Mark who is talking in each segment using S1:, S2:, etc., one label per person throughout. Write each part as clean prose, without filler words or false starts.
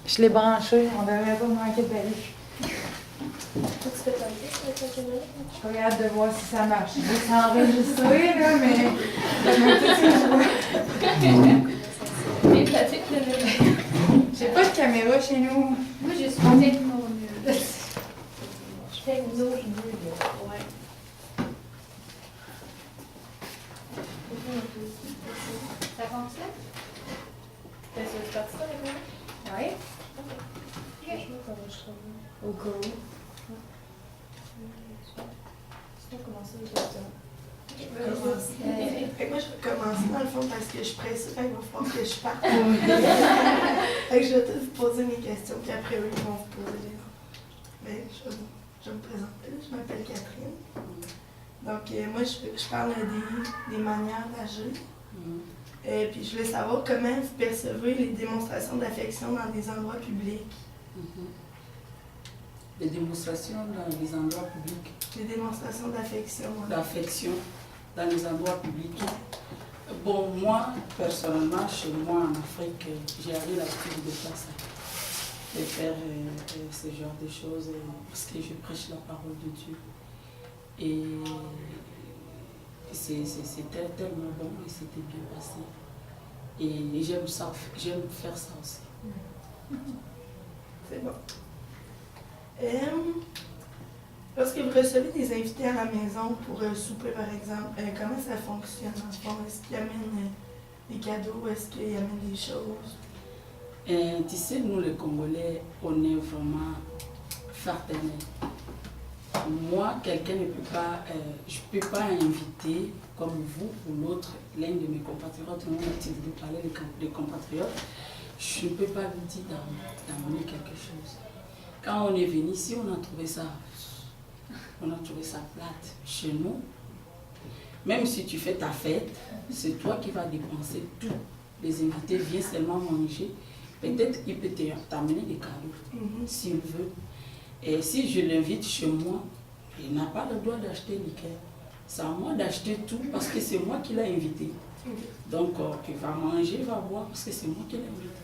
S1: Je l'ai branché, on devrait pas manquer de balai.
S2: Tu fais ta liste avec la caméra?
S1: Je regarde de voir si ça marche. Je vais s'enregistrer, là, mais ça me fait ce que je vois.
S2: C'est pratique, le
S1: J'ai pas de caméra chez nous.
S2: Moi, j'ai sur techno. Techno, je dis. Ouais. Ça fonctionne? C'est parti ça, là?
S1: Oui.
S2: Ok. Je vois comment je travaille.
S1: Au cas où.
S2: Sinon, comment ça, je vais
S3: Moi, je vais commencer dans le fond parce que je suis pressée, il va falloir que je parte. Fait que je vais tous vous poser mes questions, puis après, eux, ils vont vous poser les leurs. Mais je vais me présenter. Je m'appelle Catherine. Donc, moi, je parle des manières d'agir. Puis, je voulais savoir comment vous percevez les démonstrations d'affection dans des endroits publics.
S4: Les démonstrations dans les endroits publics.
S3: Les démonstrations d'affection. Ouais.
S4: D'affection dans les endroits publics. Bon, moi, personnellement, chez moi en Afrique, j'ai eu l'habitude de faire ça. De faire ce genre de choses parce que je prêche la parole de Dieu. Et c'était tellement bon et c'était bien passé. Et j'aime ça, j'aime faire ça aussi.
S3: C'est bon. Lorsque vous recevez des invités à la maison pour souper, par exemple, comment ça fonctionne en fond? Est-ce qu'ils amènent des cadeaux? Est-ce qu'ils amènent des choses?
S4: Tu sais, nous les Congolais, on est vraiment fraternels. Moi, quelqu'un ne peut pas, je ne peux pas inviter, comme vous ou l'autre, l'un de mes compatriotes, on a l'habitude de parler des compatriotes, je ne peux pas lui dire d'amener quelque chose. Quand on est venu ici, on a trouvé ça plate. Chez nous, même si tu fais ta fête, c'est toi qui vas dépenser tout. Les invités viennent seulement manger. Peut-être qu'il peut t'amener des cadeaux, s'il veut. Et si je l'invite chez moi, il n'a pas le droit d'acheter liqueur. C'est à moi d'acheter tout parce que c'est moi qui l'ai invité. Donc, il va manger, il va boire parce que c'est moi qui l'ai invité.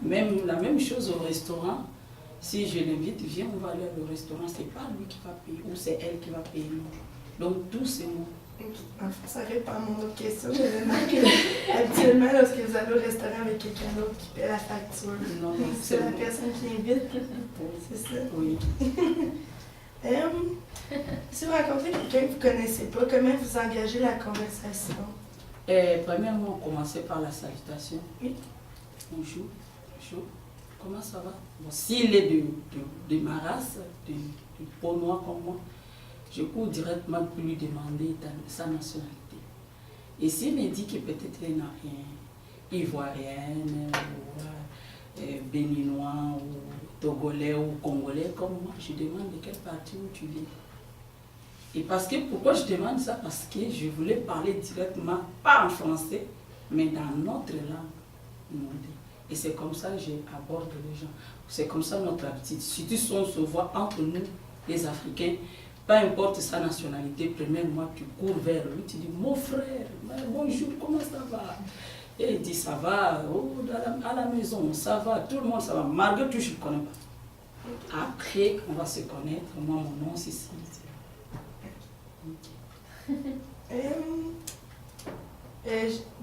S4: Même la même chose au restaurant. Si je l'invite, viens, on va aller au restaurant. C'est pas lui qui va payer ou c'est elle qui va payer. Non. Donc, tout c'est moi.
S3: Ça répond à mon autre question. J'avais remarqué habituellement, lorsque vous allez au restaurant avec quelqu'un d'autre qui paie la facture,
S4: Non,
S3: c'est la personne qui invite. C'est ça?
S4: Oui.
S3: Si vous rencontrez quelqu'un que vous ne connaissez pas, comment vous engagez la conversation?
S4: Premièrement, on commençait par la salutation.
S3: Oui.
S4: Bonjour. Bonjour. Comment ça va? Bon, s'il est de ma race, de peau noire comme moi, je cours directement pour lui demander sa nationalité. Et s'il me dit que peut-être il n'a rien, ivoirienne, ou béninois, ou togolais, ou congolais comme moi, je demande de quelle partie où tu viens. Et parce que, pourquoi je demande ça? Parce que je voulais parler directement, pas en français, mais dans notre langue. Et c'est comme ça que j'aborde les gens. C'est comme ça notre habitude. Surtout si on se voit entre nous, les Africains, peu importe sa nationalité, premièrement, tu cours vers lui, tu dis, mon frère, bonjour, comment ça va? Et il dit, ça va, oh, à la maison, ça va, tout le monde, ça va. Malgré tout, je ne connais pas. Après, on va se connaître. Moi, mon nom, c'est ici.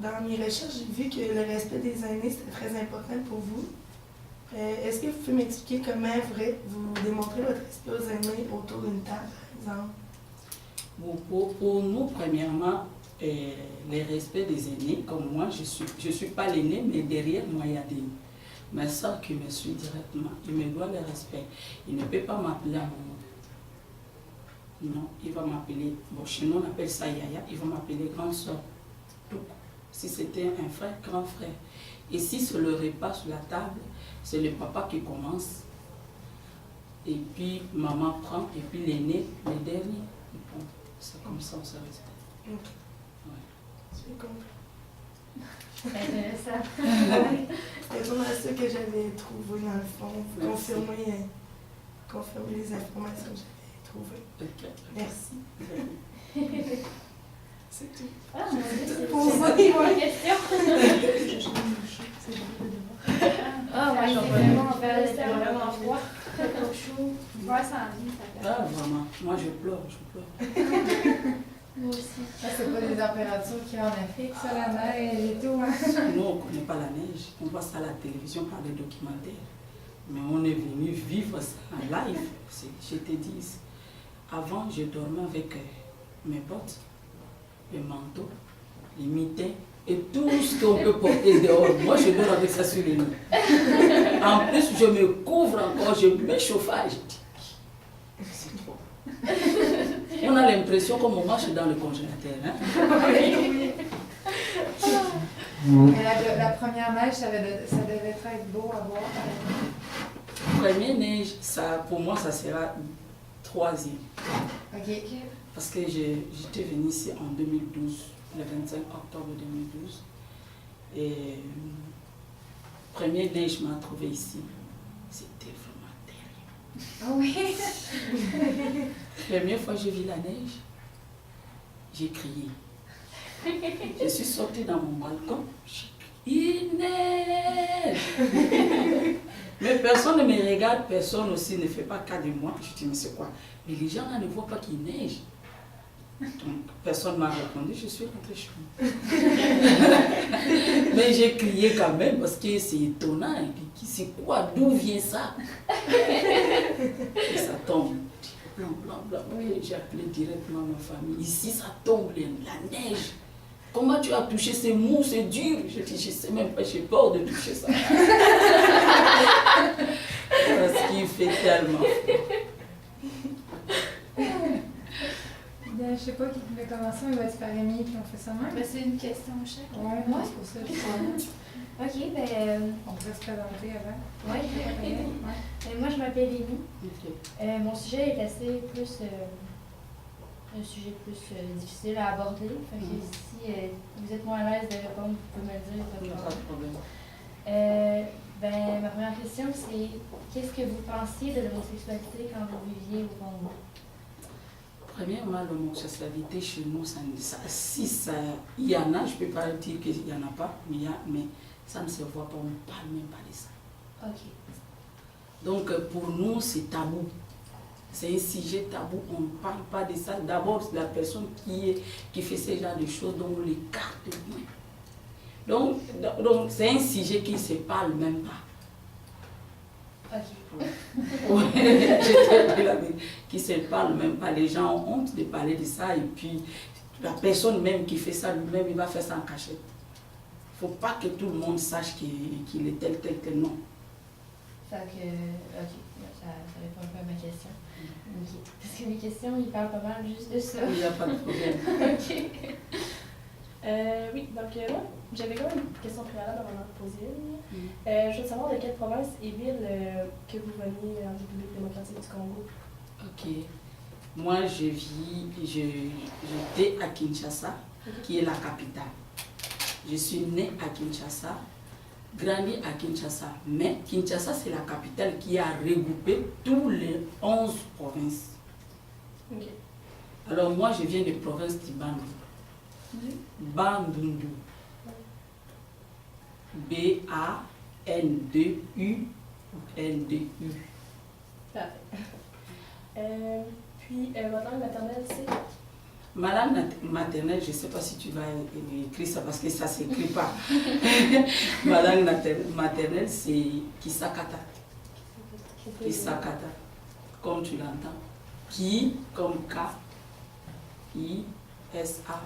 S3: Dans mes recherches, j'ai vu que le respect des aînés, c'était très important pour vous. Est-ce que vous pouvez m'expliquer comment vous démontrez votre respect aux aînés autour d'une table, par exemple?
S4: Bon, pour nous, premièrement, le respect des aînés, comme moi, je suis pas l'aîné, mais derrière moi, il y a mes soeurs qui me suivent directement. Ils me doivent le respect. Il ne peut pas m'appeler à mon nom. Non, il va m'appeler, bon, chez nous on appelle ça Yaya, il va m'appeler grande soeur. Donc, si c'était un frère, grand frère. Et si c'est le repas sur la table, c'est le papa qui commence. Et puis maman prend, et puis l'aîné, le dernier, il prend. C'est comme ça on se respecte.
S3: Ok.
S4: Ouais.
S3: J'ai compris.
S2: Intéressant.
S3: C'est vraiment ça que j'avais trouvé dans le fond. Confirmer les informations que j'avais trouvées.
S4: Okay.
S3: Merci. C'est tout.
S2: Ah,
S3: C'est tout
S2: c'est
S3: pour
S2: une
S3: moi.
S2: question. Ah, Ouais,
S1: c'est
S2: j'en
S1: vraiment
S2: vois.
S1: belle,
S2: C'était vraiment froid. Très chaud.
S1: L'hiver s'en vient, ça fait.
S4: Ah, vraiment. Moi, je pleure.
S2: Moi aussi.
S1: Ça, c'est pas des températures qu'il y a en Afrique, ça, la neige et tout, hein?
S4: Nous, on ne connaît pas la neige. On voit ça à la télévision par les documentaires. Mais on est venu vivre ça en live. Je te dis, avant, je dormais avec mes potes, les manteaux, les mitaines et tout ce qu'on peut porter dehors. Moi, je dors avec ça sur les nuits. En plus, je me couvre encore, je mets chauffage. C'est trop. On a l'impression qu'on marche dans le congélateur. Hein?
S1: Mais la première neige, ça devait être beau à voir.
S4: Première neige, ça, pour moi, ça sera troisième.
S1: OK.
S4: Parce que j'étais venue ici en 2012, le 25 octobre 2012. Et première neige m'a trouvé ici. C'était vraiment terrible.
S1: Ah oui?
S4: Première fois que j'ai vu la neige, j'ai crié. Je suis sortie dans mon balcon, j'ai crié, il neige! Mais personne ne me regarde, personne aussi ne fait pas cas de moi. Je dis, mais c'est quoi? Mais les gens là ne voient pas qu'il neige. Donc, personne ne m'a répondu, je suis rentrée chez moi. Mais j'ai crié quand même parce que c'est étonnant. C'est quoi? D'où vient ça? Et ça tombe. Blanc, blanc, blanc. Oui, j'ai appelé directement ma famille. Ici, ça tombe, la neige. Comment tu as touché ces mous, c'est dur? Je dis, je ne sais même pas, j'ai peur de toucher ça. Parce qu'il fait tellement froid.
S1: Je ne sais pas qui pouvait commencer, mais il va être par Rémi, puis on fait ça même.
S2: Ben, c'est une question chaque.
S1: Ouais,
S2: Ouais.
S1: c'est pour ça que je suis
S2: Ok, ben.
S1: On pourrait se présenter avant.
S2: Ouais.
S1: Ouais.
S2: Moi, je m'appelle Amy.
S4: Okay.
S2: Mon sujet est assez plus. Un sujet plus difficile à aborder. Fait que si vous êtes moins à l'aise de répondre, vous pouvez me le dire.
S4: Il n'y a pas de problème.
S2: Ben, ma première question, c'est qu'est-ce que vous pensiez de l'homosexualité quand vous viviez au Congo?
S4: Premièrement, l'homosexualité chez nous, il y en a, je ne peux pas dire qu'il n'y en a pas, mais ça ne se voit pas, on ne parle même pas de ça.
S2: Ok.
S4: Donc pour nous, c'est tabou. C'est un sujet tabou, on ne parle pas de ça. D'abord, la personne qui fait ce genre de choses, donc on l'écarte loin. Donc c'est un sujet qui ne se parle même pas.
S2: Ok.
S4: Ouais, je te dis la vérité, qui ne se parle même pas. Les gens ont honte de parler de ça et puis la personne même qui fait ça lui-même, il va faire ça en cachette. Il ne faut pas que tout le monde sache qu'il est tel, non.
S2: Fait que, ok, ça répond un peu à ma question. Okay. Parce que mes questions, ils parlent pas mal juste de ça.
S4: Il n'y a pas de problème.
S2: Ok. Oui, donc moi, j'avais quand même une question préalable avant de poser. Je veux savoir de quelle province et ville que vous veniez en République démocratique du Congo.
S4: Ok. Moi, j'étais à Kinshasa, qui est la capitale. Je suis née à Kinshasa, grandi à Kinshasa. Mais Kinshasa, c'est la capitale qui a regroupé tous les 11 provinces.
S2: Ok.
S4: Alors moi, je viens de la province de Bandundu. Bandundu. B-A-N-D-U-N-D-U.
S2: Parfait. Puis, votre langue maternelle, c'est?
S4: Ma langue maternelle, je ne sais pas si tu vas écrire ça parce que ça ne s'écrit pas. Ma langue maternelle, c'est Kisakata. Kisakata, comme tu l'entends. Ki, comme K, I-S-A.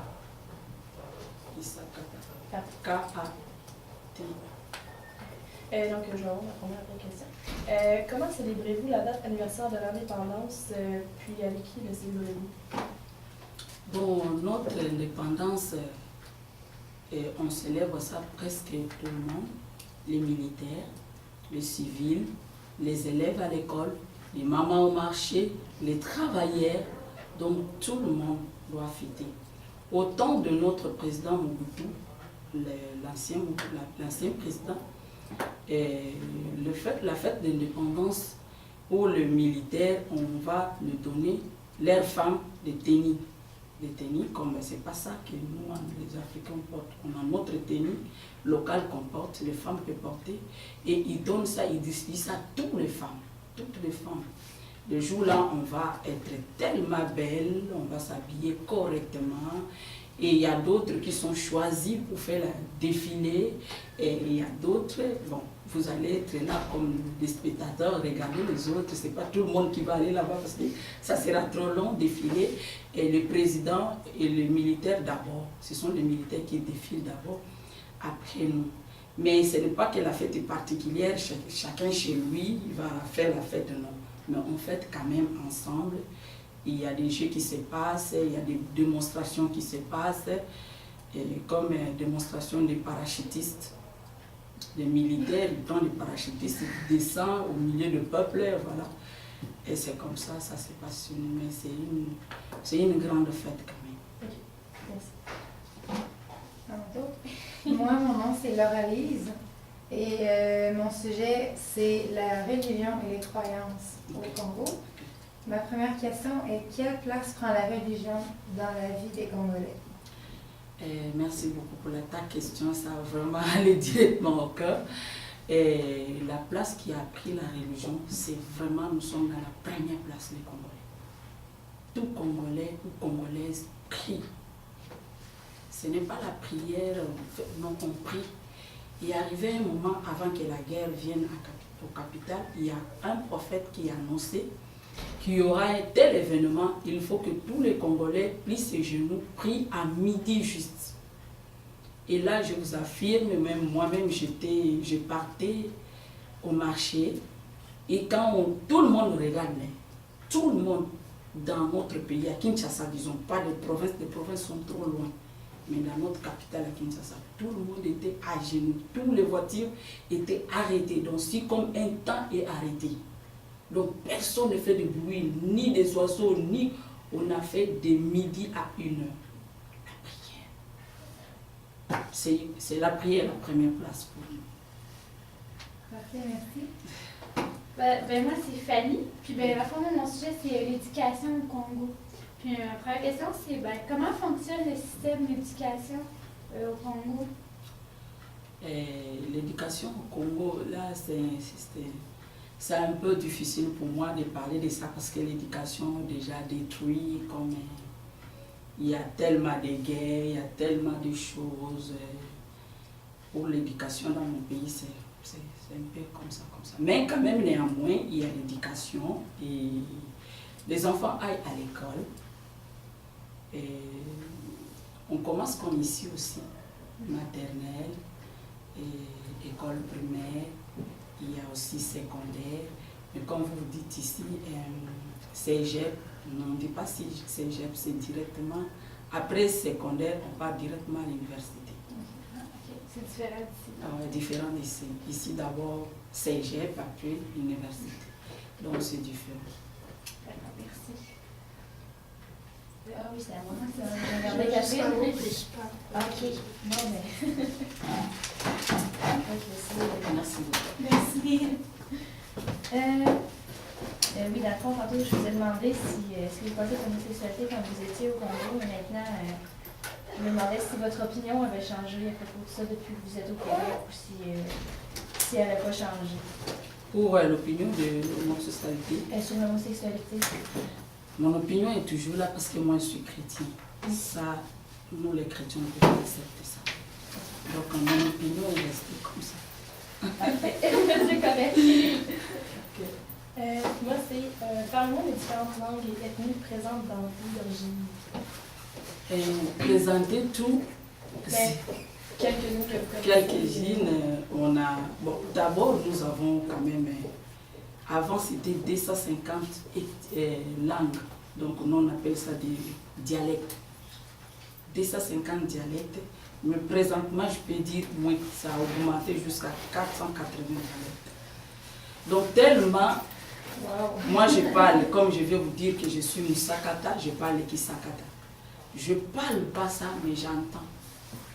S4: Kisakata. K-A-T.
S2: Donc, je vais avoir ma première question. Comment célébrez-vous la date anniversaire de l'indépendance, puis avec qui le célébrez-vous?
S4: Bon, notre indépendance, on célèbre ça presque tout le monde. Les militaires, les civils, les élèves à l'école, les mamans au marché, les travailleurs. Donc tout le monde doit fêter. Au temps de notre président Mobutu, l'ancien président, la fête d'indépendance pour les militaires, on va leur donner leurs femmes de tenue. des tenues, comme c'est pas ça que nous, les Africains, portent. On a notre tenue locale qu'on porte, les femmes peuvent porter, et ils donnent ça, ils distribuent ça à toutes les femmes. Toutes les femmes. Le jour-là, on va être tellement belle, on va s'habiller correctement. Et il y a d'autres qui sont choisis pour faire le défilé. Et il y a d'autres, bon, vous allez être là comme des spectateurs, regarder les autres. Ce n'est pas tout le monde qui va aller là-bas parce que ça sera trop long, défilé. Et le président et les militaires d'abord. Ce sont les militaires qui défilent d'abord, après nous. Mais ce n'est pas que la fête est particulière, chacun chez lui, il va faire la fête, non. Mais on fête quand même ensemble. Il y a des jeux qui se passent, il y a des démonstrations qui se passent, et comme démonstration des parachutistes, des militaires, ils prennent les parachutistes, ils descendent au milieu du peuple, voilà. Et c'est comme ça, ça se passe. Mais c'est une grande fête quand même.
S2: Merci.
S1: Moi, mon nom c'est Laura Lise et mon sujet c'est la religion et les croyances au Congo. Ma première question est quelle place prend la religion dans la vie des Congolais?
S4: Merci beaucoup pour ta question, ça va vraiment aller directement au cœur. Et la place qui a pris la religion, c'est vraiment, nous sommes dans la première place des Congolais. Tout Congolais ou Congolaise prie. Ce n'est pas la prière, non, on prie. Il est arrivé un moment avant que la guerre vienne au capital, il y a un prophète qui a annoncé qu'il y aura un tel événement, il faut que tous les Congolais plient ses genoux, prient à midi juste. Et là, je vous affirme, même moi-même, je partais au marché, et quand tout le monde regarde, tout le monde dans notre pays, à Kinshasa, disons, pas les provinces sont trop loin, mais dans notre capitale à Kinshasa, tout le monde était à genoux, toutes les voitures étaient arrêtées, donc si comme un temps est arrêté. Donc personne ne fait de bruit, ni des oiseaux, ni on a fait de midi à 1 heure. La prière. C'est la prière la première place pour nous.
S1: Parfait, merci.
S5: Moi, c'est Fanny. Puis, la forme de mon sujet, c'est l'éducation au Congo. Puis, ma première question, c'est comment fonctionne le système d'éducation au Congo?
S4: L'éducation au Congo, là, c'est un peu difficile pour moi de parler de ça parce que l'éducation est déjà détruite, comme il y a tellement de guerres, il y a tellement de choses. Pour l'éducation dans mon pays, c'est un peu comme ça. Mais quand même, néanmoins, il y a l'éducation et les enfants aillent à l'école. Et on commence comme ici aussi, maternelle, et école primaire, il y a aussi secondaire. Mais comme vous dites ici, cégep, on ne dit pas si cégep, c'est directement, après secondaire, on part directement à l'université.
S5: C'est différent d'ici.
S4: Différent d'ici. Ici d'abord cégep, après l'université. Donc c'est différent.
S5: D'accord, merci.
S2: Ah oui, c'est à moi.
S3: Je
S2: Regardez
S3: vais juste
S2: Catherine.
S3: parler, puis je parle.
S2: Ok, bon, mais.
S4: Merci beaucoup.
S5: Merci.
S2: Oui, dans le fond, tantôt, je vous ai demandé si vous pensez que l'homosexualité quand vous étiez au Congo, mais maintenant, je me demandais si votre opinion avait changé à propos de ça depuis que vous êtes au Québec ou si elle n'avait pas changé.
S4: Pour l'opinion de l'homosexualité,
S2: Sur l'homosexualité.
S4: mon opinion est toujours là parce que moi je suis chrétien. Ça, nous les chrétiens, on ne peut pas accepter ça. Donc mon opinion est restée comme ça.
S2: C'est correct.
S5: Moi, c'est parle-moi des différentes langues et ethnies présentes dans le pays d'origine.
S4: Présenter tout.
S5: Quelques-unes que vous connaissez.
S4: Quelques-unes, on a. Bon, d'abord, nous avons quand même. Avant, c'était 250 langues. Donc, nous, on appelle ça des dialectes. 250 dialectes. Mais présentement, je peux dire moins. Ça a augmenté jusqu'à 480 dialectes. Donc, tellement.
S5: Wow.
S4: Moi, je parle, comme je vais vous dire que je suis Moussakata, je parle Kisakata. Je ne parle pas ça, mais j'entends.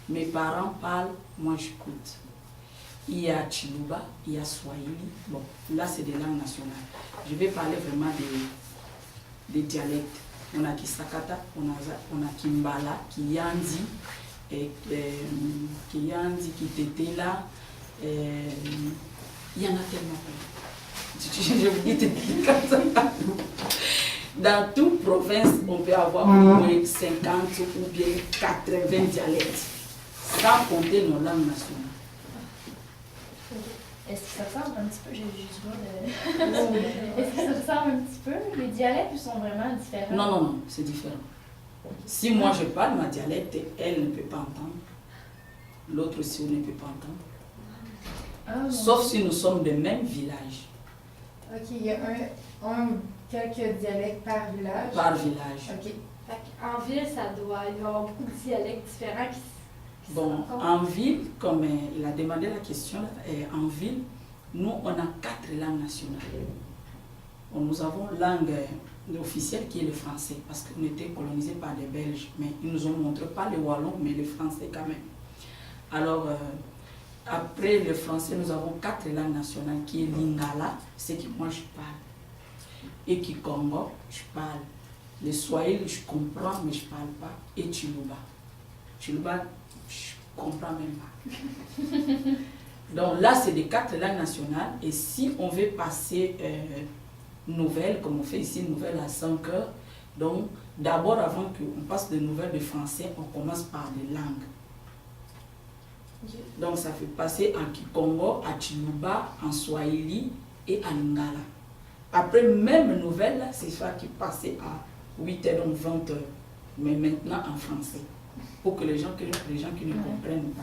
S4: Mes parents parlent, moi j'écoute. Il y a Chiluba, il y a Swahili. Bon, là c'est des langues nationales. Je vais parler vraiment des dialectes. on a Kisakata, on a Kimbala, Kiyandi, Kitetela. Il y en a tellement. Je vous dis comme ça. Dans toute province, on peut avoir au moins 50 ou bien 80 dialectes, sans compter nos langues nationales.
S2: Est-ce que ça ressemble un petit peu, j'ai juste de... Est-ce que ça ressemble un petit peu? Les dialectes sont vraiment différents?
S4: Non, non, non, c'est différent. Si moi je parle ma dialecte, elle ne peut pas entendre. L'autre aussi ne peut pas entendre.
S2: Ah,
S4: Sauf si nous sommes des mêmes villages.
S1: Ok, il y a un ou quelques dialectes par village.
S4: Par village.
S1: Ok.
S5: En ville, ça doit y avoir beaucoup de dialectes différents qui
S4: Bon,
S5: se rencontrent.
S4: en ville, comme il a demandé la question, en ville, nous, on a 4 langues nationales. Bon, nous avons langue officielle qui est le français, parce qu'on était colonisés par les Belges, mais ils nous ont montré pas le wallon, mais le français quand même. Alors, après le français, nous avons 4 langues nationales, qui est Lingala, c'est que moi je parle. Et Kikongo, je parle. Le Swahili, je comprends, mais je ne parle pas. Et Chiluba. Chiluba, je ne comprends même pas. Donc là, c'est des 4 langues nationales. Et si on veut passer nouvelles, comme on fait ici, nouvelles à 5 heures, donc d'abord, avant qu'on passe de nouvelles de français, on commence par les langues. Donc ça fait passer en Kikongo, à Chiluba, en Swahili et en Lingala. Après, même nouvelle, c'est ça qui passait à 8h, donc 20h. Mais maintenant en français. Pour que les gens qui ne comprennent pas.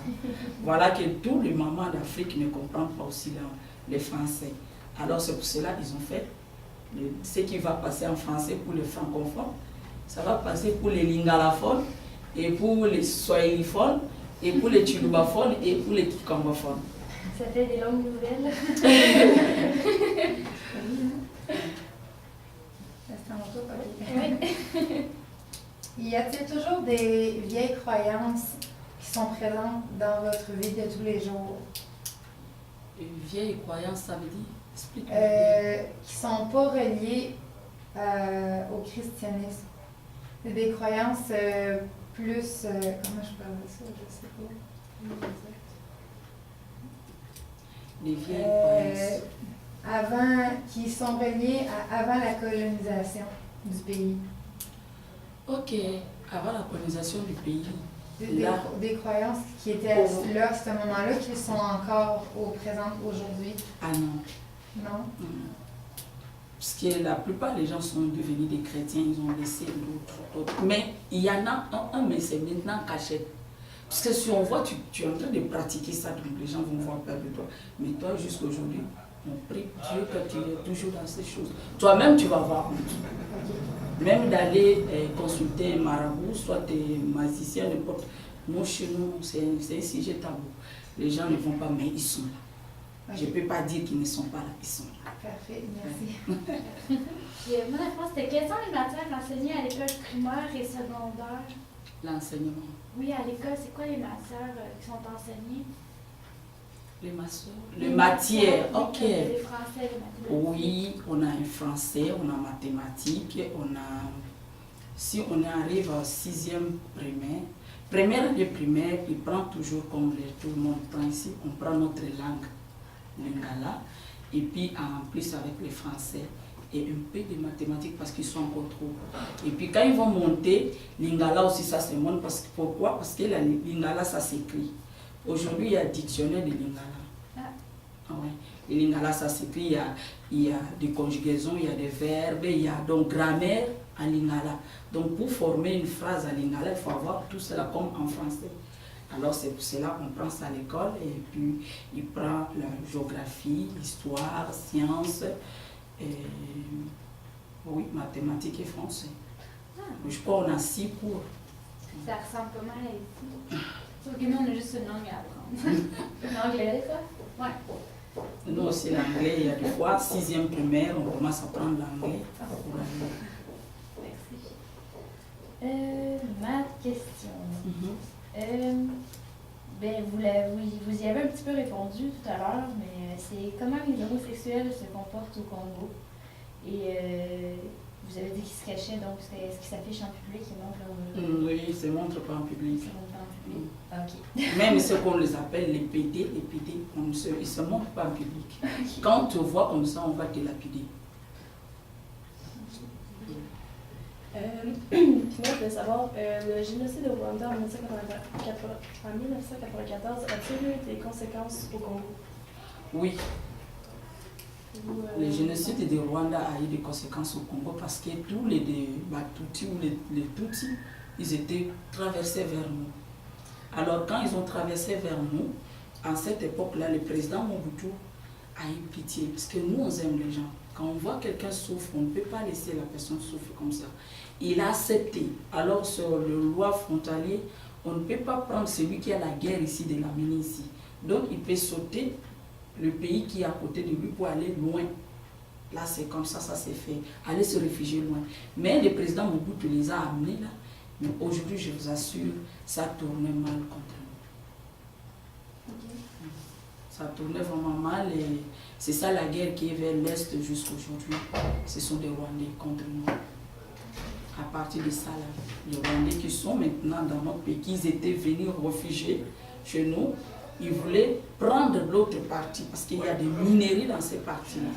S4: Voilà que tous les mamans d'Afrique ne comprennent pas aussi les français. Alors c'est pour cela qu'ils ont fait ce qui va passer en français pour les francophones. Ça va passer pour les lingalaphones et pour les swahiliphones et pour les chilubaphones et pour les kikongophones.
S2: Ça fait des longues nouvelles.
S1: Y a-t-il toujours des vieilles croyances qui sont présentes dans votre vie de tous les jours?
S4: Une vieille croyance, ça veut dire? Explique-moi.
S1: Qui ne sont pas reliées au christianisme. C'est des croyances plus... comment je parle de ça? Je sais pas.
S4: Les vieilles croyances.
S1: Qui sont reliées à avant la colonisation du pays.
S4: Ok, avant la colonisation du pays.
S1: Des croyances qui étaient là à ce moment-là, qui sont encore présentes aujourd'hui.
S4: Ah non.
S1: Non?
S4: Parce que la plupart des gens sont devenus des chrétiens, ils ont laissé d'autres. Mais il y en a un, mais c'est maintenant caché. Parce que si on voit, tu es en train de pratiquer ça, donc les gens vont voir peur de toi. Mais toi, jusqu'à aujourd'hui, on prie Dieu que tu es toujours dans ces choses. Toi-même, tu vas voir honte. Même d'aller consulter un marabout, soit des magiciens, n'importe. Nous, chez nous, c'est un sujet tabou. Les gens ne vont pas, mais ils sont là. Je ne peux pas dire qu'ils ne sont pas là, ils sont là.
S1: Parfait, merci.
S5: Puis, moi, la France, c'était quelles sont les matières enseignées à l'école primaire et secondaire?
S4: L'enseignement.
S5: Oui, à l'école, c'est quoi les matières qui sont enseignées?
S4: Les matières, ok.
S5: Les français, les mathématiques.
S4: Oui, on a un français, on a mathématiques, on a... Si on arrive à 6e primaire, première année primaire, il prend toujours comme tout le monde prend ici, on prend notre langue, lingala, et puis en plus avec les français et un peu de mathématiques parce qu'ils sont encore trop. Et puis quand ils vont monter, lingala aussi ça se monte. Pourquoi? Parce que la lingala ça s'écrit. Aujourd'hui, il y a dictionnaire de lingala. Ah ouais. Et lingala, ça s'écrit, il y a des conjugaisons, il y a des verbes, il y a donc grammaire en lingala. Donc pour former une phrase en lingala, il faut avoir tout cela comme en français. Alors c'est pour cela qu'on prend ça à l'école et puis il prend la géographie, l'histoire, sciences, oui, mathématiques et français. Je crois qu'on a 6 cours.
S5: Ça ressemble pas mal à ici. Sauf que nous, on a juste une langue à apprendre.
S2: L'anglais, des fois?
S5: Ouais.
S4: Nous aussi, l'anglais, il y a des fois, 6e primaire, on commence à prendre l'anglais.
S5: Merci.
S2: Ma question. Ben, vous y avez un petit peu répondu tout à l'heure, mais c'est comment les homosexuels se comportent au Congo. Et vous avez dit qu'ils se cachaient, donc c'est ce qui s'affiche en public, ils montrent leur...
S4: Oui, ils se montrent pas en public.
S2: Ils montrent pas en public. Ok.
S4: Même ceux qu'on les appelle les PD, ils ne se montrent pas en public. Quand on te voit comme ça, on va te lapider.
S6: Puis moi, je voulais savoir, le génocide au Rwanda en 1994 a-t-il eu des conséquences au Congo?
S4: Oui, le génocide du Rwanda a eu des conséquences au Congo parce que tous les Batuti ou les Tutsis, ils étaient traversés vers nous. Alors quand ils ont traversé vers nous, à cette époque-là, le président Mobutu a eu pitié parce que nous, on aime les gens. Quand on voit quelqu'un souffre, on ne peut pas laisser la personne souffrir comme ça. Il a accepté. Alors sur le loi frontalier, on ne peut pas prendre celui qui a la guerre ici de l'amener ici. Donc il peut sauter le pays qui est à côté de lui pour aller loin. Là c'est comme ça, ça s'est fait. Aller se réfugier loin. Mais le président Mobutu les a amenés là. Mais aujourd'hui, je vous assure, ça tournait mal contre nous. Ça tournait vraiment mal et c'est ça la guerre qui est vers l'Est jusqu'aujourd'hui. Ce sont des Rwandais contre nous. À partir de ça, là, les Rwandais qui sont maintenant dans notre pays, qui étaient venus réfugier chez nous, ils voulaient prendre l'autre partie parce qu'il y a des minerais dans ces parties-là.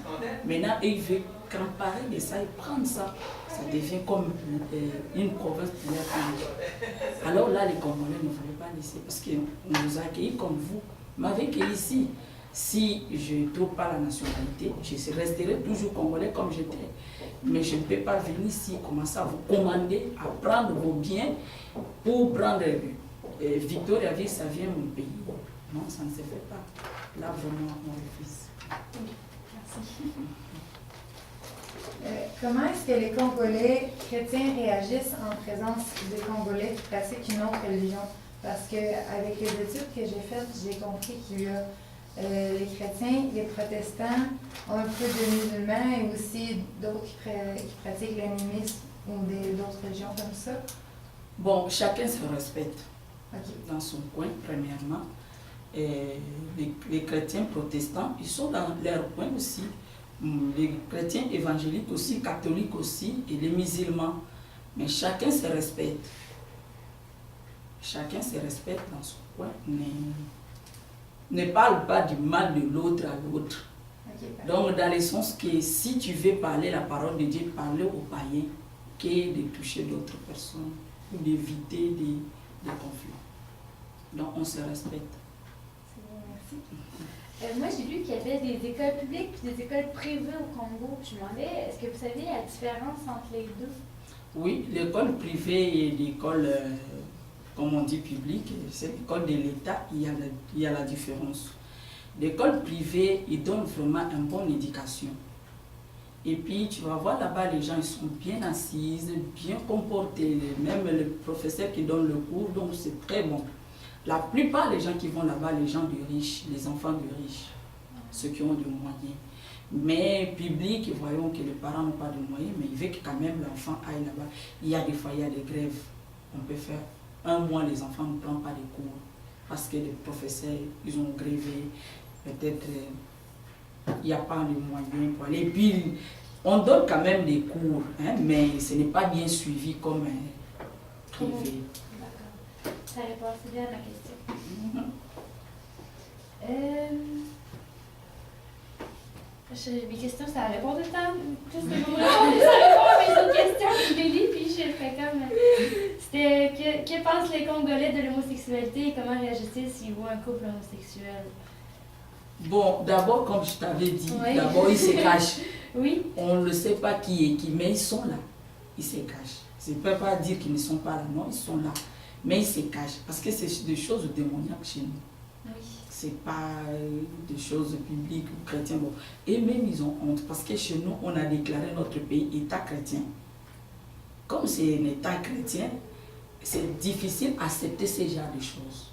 S4: Maintenant, ils veulent s'emparer de ça et prendre ça. Ça devient comme une province de leur pays. Alors là, les Congolais ne voulaient pas laisser parce qu'on nous a accueillis comme vous. Vous m'avez accueilli ici. Si je ne trouve pas la nationalité, je resterai toujours Congolais comme j'étais. Mais je ne peux pas venir ici commencer à vous commander, à prendre vos biens pour prendre Victoriaville, ça vient mon pays. Non, ça ne se fait pas. Là, vraiment, on refuse.
S2: Merci.
S1: Comment est-ce que les Congolais chrétiens réagissent en présence des Congolais qui pratiquent une autre religion? Parce qu'avec les études que j'ai faites, j'ai compris qu'il y a les chrétiens, les protestants, un peu de musulmans et aussi d'autres qui pratiquent l'animisme ou d'autres religions comme ça.
S4: Bon, chacun se respecte
S1: Okay.
S4: dans son coin, premièrement. Et les chrétiens protestants, ils sont dans leur coin aussi. Les chrétiens évangéliques aussi, catholiques aussi, et les musulmans. Mais chacun se respecte. Chacun se respecte dans son coin, mais ne parle pas du mal de l'autre à l'autre.
S1: Okay.
S4: Donc, dans le sens que si tu veux parler la parole de Dieu, parler aux païens, que de toucher d'autres personnes, ou d'éviter des conflits. Donc, on se respecte.
S2: C'est bien, merci. Moi, j'ai lu qu'il y avait des écoles publiques et des écoles privées au Congo. Je me demandais, est-ce que vous saviez la différence entre les deux?
S4: Oui, l'école privée et l'école, comme on dit, publique, c'est l'école de l'État, il y a la différence. L'école privée, ils donnent vraiment une bonne éducation. Et puis, tu vas voir là-bas, les gens, ils sont bien assis, bien comportés. Même le professeur qui donne le cours, donc c'est très bon. La plupart des gens qui vont là-bas, les gens de riches, les enfants de riches, ceux qui ont des moyens. Mais public, voyons que les parents n'ont pas de moyens, mais ils veulent que quand même l'enfant aille là-bas. Il y a des fois, il y a des grèves. On peut faire un mois, les enfants ne prennent pas de cours parce que les professeurs, ils ont grévé. Peut-être il n'y a pas de moyens pour aller. Et puis, on donne quand même des cours, hein, mais ce n'est pas bien suivi comme privé.
S2: D'accord. Ça répond assez bien à ma question. Mes questions, ça répond tout le temps. Plus que vous répondez, ça répond à mes autres questions. Je les lis, puis je fais comme... C'était, que pensent les Congolais de l'homosexualité et comment réagissent-ils s'ils voient un couple homosexuel?
S4: Bon, d'abord, comme je t'avais dit,
S2: Oui.
S4: d'abord, ils se cachent.
S2: Oui.
S4: On ne sait pas qui est qui, mais ils sont là. Ils se cachent. Je ne peux pas dire qu'ils ne sont pas là, non, ils sont là. Mais ils se cachent, parce que c'est des choses démoniaques chez nous.
S2: Oui.
S4: C'est pas des choses publiques ou chrétiennes. Bon. Et même ils ont honte, parce que chez nous, on a déclaré notre pays État chrétien. Comme c'est un État chrétien, c'est difficile d'accepter ce genre de choses.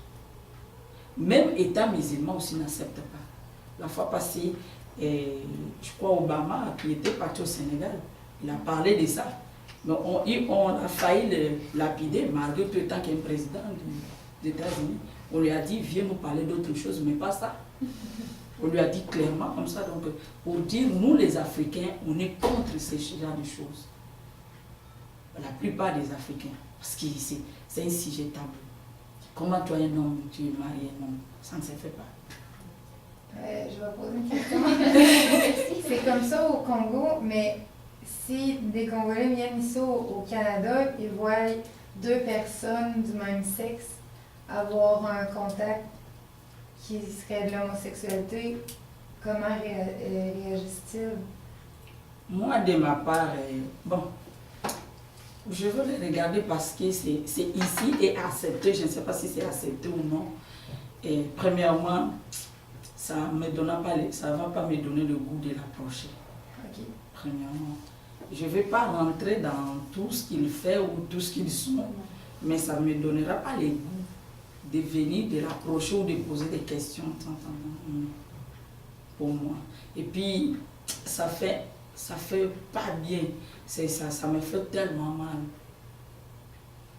S4: Même État musulman aussi n'accepte pas. La fois passée, je crois Obama, qui était parti au Sénégal, il a parlé de ça. Mais on a failli le lapider, malgré tout le temps qu'il y a un président des États-Unis. On lui a dit, viens nous parler d'autre chose, mais pas ça. On lui a dit clairement comme ça. Donc, pour dire, nous les Africains, on est contre ce genre de choses. la plupart des Africains. Parce que c'est un sujet tabou. Comment toi, un homme, tu es marié un homme? Ça ne se fait pas.
S1: Je vais poser une question. C'est comme ça au Congo, mais si des Congolais viennent ici au Canada, ils voient deux personnes du même sexe avoir un contact qui serait de l'homosexualité, comment réagissent-ils?
S4: Moi, de ma part, bon, je veux les regarder parce que c'est ici et accepté. Je ne sais pas si c'est accepté ou non. Et premièrement, ça ne va pas me donner le goût de l'approcher.
S1: Okay.
S4: Premièrement, je ne vais pas rentrer dans tout ce qu'il fait ou tout ce qu'ils sont, mais ça ne me donnera pas le goût de venir, de l'approcher ou de poser des questions pour moi. Et puis, ça fait pas bien. Ça me fait tellement mal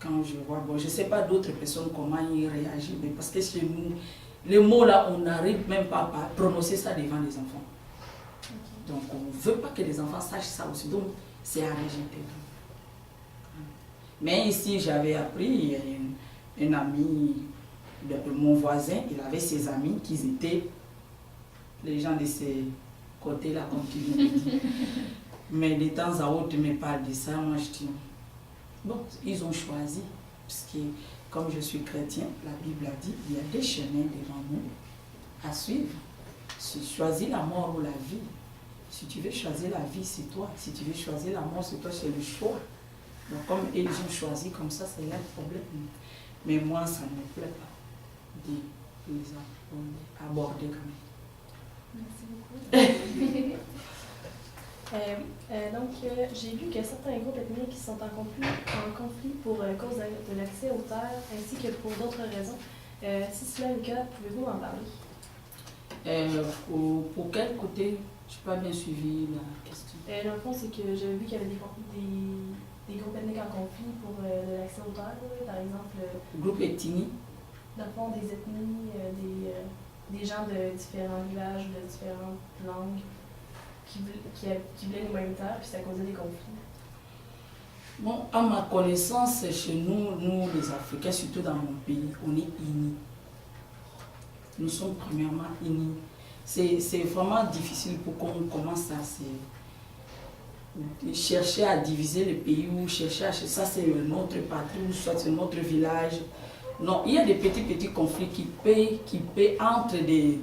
S4: quand je vois. Bon, je ne sais pas d'autres personnes comment ils réagissent, mais parce que chez nous, les mots là, on n'arrive même pas à prononcer ça devant les enfants. Okay. Donc, on ne veut pas que les enfants sachent ça aussi. Donc, c'est à rejeter. Mais ici, j'avais appris, un ami de mon voisin, il avait ses amis qui étaient les gens de ces côtés-là, comme tu viens de dire. Mais de temps à autre, ils me parlent de ça. Moi, je dis, bon, ils ont choisi. Parce que, comme je suis chrétien, la Bible a dit, il y a des chemins devant nous à suivre. Si tu choisis la mort ou la vie, si tu veux choisir la vie, c'est toi. Si tu veux choisir la mort, c'est toi, c'est le choix. Donc, comme ils ont choisi comme ça, c'est leur problème. Mais moi, ça ne me plaît pas de les aborder comme ça.
S2: Merci beaucoup.
S6: Donc, j'ai lu que certains groupes ethniques sont en conflit pour cause de l'accès aux terres ainsi que pour d'autres raisons. Si cela est le cas, pouvez-vous en parler?
S4: Pour quel côté? Je n'ai pas bien suivi la question.
S6: Dans le fond, c'est que j'avais vu qu'il y avait des groupes ethniques en conflit pour l'accès aux terres, par exemple.
S4: Groupe ethnique?
S6: Dans le fond, des ethnies, des gens de différents villages, de différentes langues qui voulaient les mêmes terres, puis ça causait des conflits.
S4: Bon, à ma connaissance, chez nous les Africains, surtout dans mon pays, on est unis. Nous sommes premièrement unis. C'est vraiment difficile pour qu'on commence à chercher à diviser le pays ou chercher à ça c'est notre patrie ou soit c'est notre village. Non, il y a des petits conflits qui paient entre des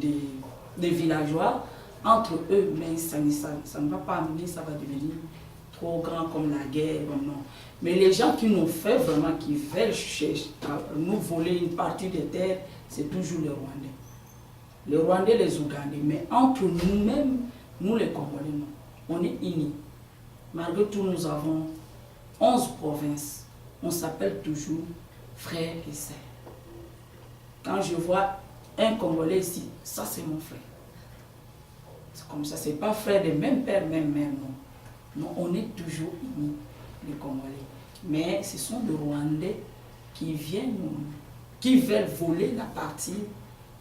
S4: villageois, entre eux, mais ça ne va pas amener, ça va devenir trop grand comme la guerre, non. Mais les gens qui nous font vraiment, qui veulent nous voler une partie des terres, c'est toujours les Rwandais. Les Rwandais, les Ougandais, mais entre nous-mêmes, nous les Congolais, non. On est unis. Malgré tout, nous avons 11 provinces. On s'appelle toujours frères et sœurs. Quand je vois un Congolais ici, ça c'est mon frère. C'est comme ça, c'est pas frère de même père, même mère, non. Non, on est toujours unis, les Congolais. Mais ce sont des Rwandais qui viennent, qui veulent voler la partie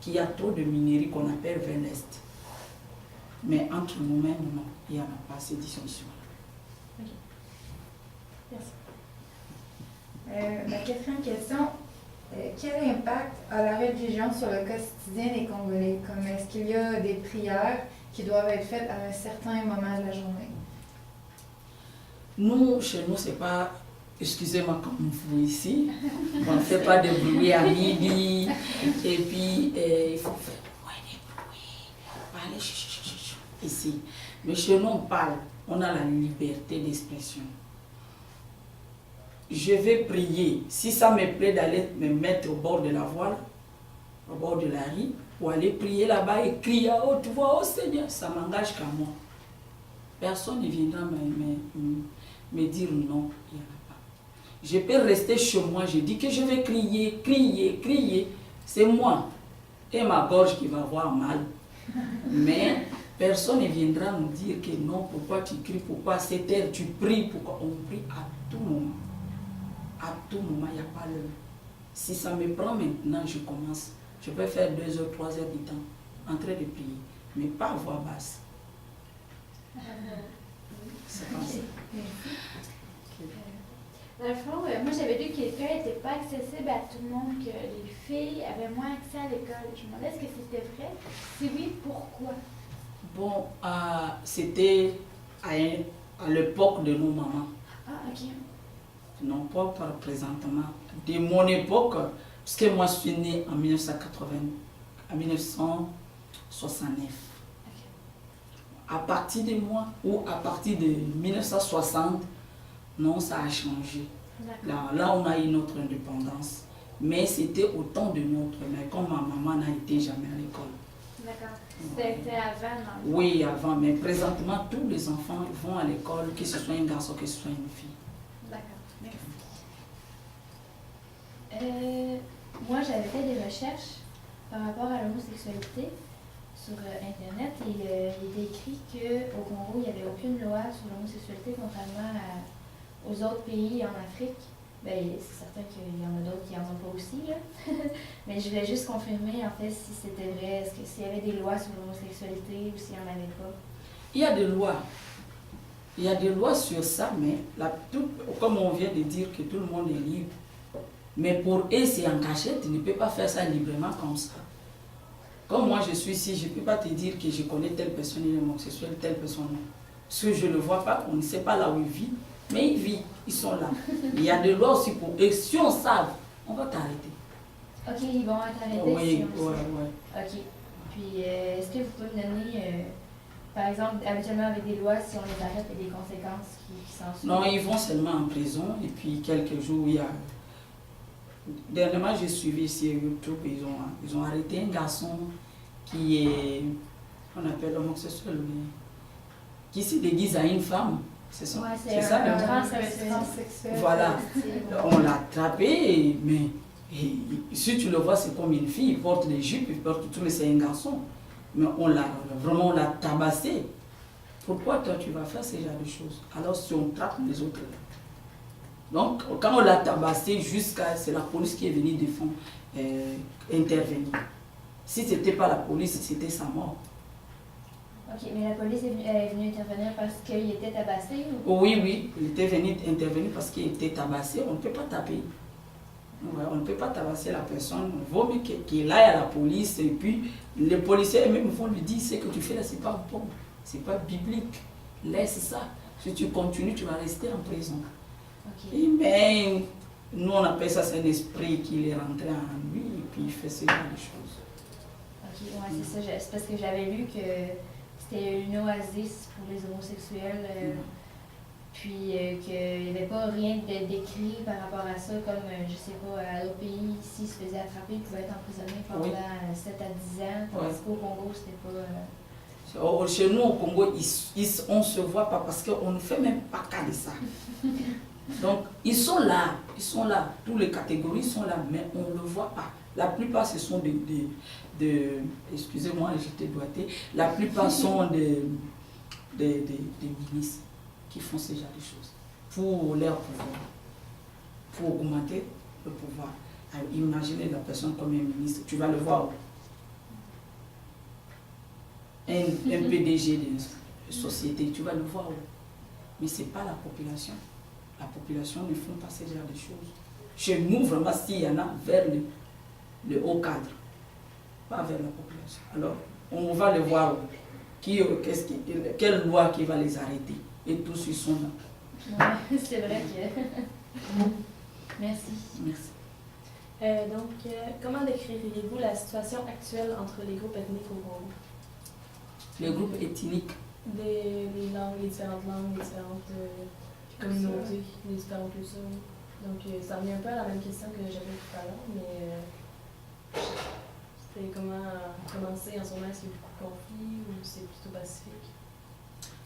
S4: qui a trop de minerais qu'on appelle vers l'Est. Mais entre nous-mêmes, non, il n'y en a pas ces dissensions.
S6: Ok. Merci.
S1: Ma quatrième question, quel impact a la religion sur le quotidien des Congolais? Comme est-ce qu'il y a des prières qui doivent être faites à un certain moment de la journée?
S4: Nous, chez nous, c'est pas, excusez-moi comme vous ici, on ne fait pas de bruit à midi, et puis il faut faire des bruits, parler ici. Mais chez nous, on parle, on a la liberté d'expression. Je vais prier, si ça me plaît d'aller me mettre au bord de la voile, au bord de la rue, pour aller prier là-bas et crier à haute voix, oh Seigneur, ça m'engage qu'à moi. Personne ne viendra me dire non, il n'y en a pas. Je peux rester chez moi, je dis que je vais crier, crier, crier. C'est moi et ma gorge qui va avoir mal. Mais personne ne viendra nous dire que non, pourquoi tu cries, pourquoi à cette heure tu pries, pourquoi on prie à tout moment. À tout moment, il n'y a pas l'heure. Si ça me prend maintenant, je commence. Je peux faire 2 heures, 3 heures du temps en train de prier, mais pas à voix basse. C'est comme ça.
S5: Dans le fond, moi j'avais lu que l'école n'était pas accessible à tout le monde, que les filles avaient moins accès à l'école. Je me demandais est-ce que c'était vrai? Si oui, pourquoi?
S4: Bon, c'était à l'époque de nos mamans.
S5: Ah, ok.
S4: Non pas présentement. De mon époque, parce que moi je suis née en 1969. À partir de moi, ou à partir de 1960, non, ça a changé. Là, on a eu notre indépendance. Mais c'était au temps de notre mère, quand ma maman n'a été jamais à l'école.
S5: D'accord. C'était avant, non?
S4: Oui, avant, mais présentement, tous les enfants vont à l'école, que ce soit un garçon, que ce soit une fille.
S5: D'accord, merci.
S2: Moi, j'avais fait des recherches par rapport à l'homosexualité sur Internet et il était écrit qu'au Congo, il n'y avait aucune loi sur l'homosexualité contrairement aux autres pays en Afrique. Ben, c'est certain qu'il y en a d'autres qui n'en ont pas aussi, là. Mais je voulais juste confirmer, en fait, si c'était vrai, est-ce que s'il y avait des lois sur l'homosexualité ou s'il n'y en avait pas.
S4: Il y a des lois. Il y a des lois sur ça, mais comme on vient de dire que tout le monde est libre, mais pour eux, c'est en cachette, tu ne peux pas faire ça librement comme ça. Comme moi, je suis ici, je ne peux pas te dire que je connais telle personne, il est homosexuel, telle personne non. Parce que je ne le vois pas, on ne sait pas là où il vit, mais il vit, ils sont là. Il y a des lois aussi pour eux. Si on savent, on va t'arrêter.
S2: Ok, ils vont t'arrêter
S4: Oui,
S2: si on
S4: oui,
S2: sait.
S4: oui.
S2: Ok. Puis, est-ce que vous pouvez me donner, par exemple, habituellement avec des lois, si on les arrête, il y a des conséquences qui s'en suivent?
S4: Non, ils vont seulement en prison et puis quelques jours, il y a... Dernièrement, j'ai suivi sur YouTube, ils ont arrêté un garçon qui est, on appelle homosexuel, mais qui se déguise à une femme. C'est ça,
S2: Ouais,
S4: c'est ça le mot.
S1: Transsexuel.
S4: Voilà, on l'a attrapé, mais si tu le vois, c'est comme une fille, il porte des jupes, il porte tout, mais c'est un garçon. Mais on l'a tabassé. Pourquoi toi tu vas faire ce genre de choses? Alors si on trappe les autres. Donc quand on l'a tabassé, c'est la police qui est venue défendre, intervenir. Si ce n'était pas la police, c'était sa mort.
S2: Ok, mais la police est venue intervenir parce qu'il était tabassé ou...
S4: Oui, il était venu intervenir parce qu'il était tabassé. On ne peut pas taper. Ouais, on ne peut pas tabasser la personne. Il vaut mieux qu'il aille à la police et puis les policiers eux-mêmes vont lui dire ce que tu fais là, c'est pas bon, c'est pas biblique. Laisse ça. Si tu continues, tu vas rester en prison.
S2: Okay.
S4: Mais nous, on appelle ça, c'est un esprit qui est rentré en lui et puis il fait ce genre de choses.
S2: Ok, ouais, c'est ça. C'est parce que j'avais lu que c'était une oasis pour les homosexuels, puis qu'il n'y avait pas rien d'écrit par rapport à ça, comme, je sais pas, à d'autres pays, s'ils se faisaient attraper, ils pouvaient être emprisonnés pendant 7 à 10 ans, tandis qu'au Congo, c'était pas...
S4: Chez nous, au Congo, on ne se voit pas parce qu'on ne fait même pas cas de ça. Donc, ils sont là, toutes les catégories sont là, mais on ne le voit pas. La plupart, ce sont excusez-moi, j'étais doigté, la plupart sont des ministres qui font ce genre de choses pour leur pouvoir, pour augmenter le pouvoir. Alors, imaginez la personne comme un ministre, tu vas le voir. Un PDG de société, tu vas le voir. Mais ce n'est pas la population. La population ne fait pas ce genre de choses. Chez nous, vraiment, s'il y en a vers le haut cadre, pas vers la population. Alors, on va le voir. Quelle loi qui va les arrêter? Et tous, ils sont là.
S2: Ouais, c'est vrai que... Merci.
S4: Merci.
S6: Donc, comment décririez-vous la situation actuelle entre les groupes ethniques au Congo?
S4: Les groupes ethniques?
S6: Les langues, les différentes communautés, les différentes cultures. Donc, ça revient un peu à la même question que j'avais tout à l'heure, mais c'était comment c'est en ce moment, est-ce qu'il y a beaucoup de conflits ou c'est plutôt pacifique?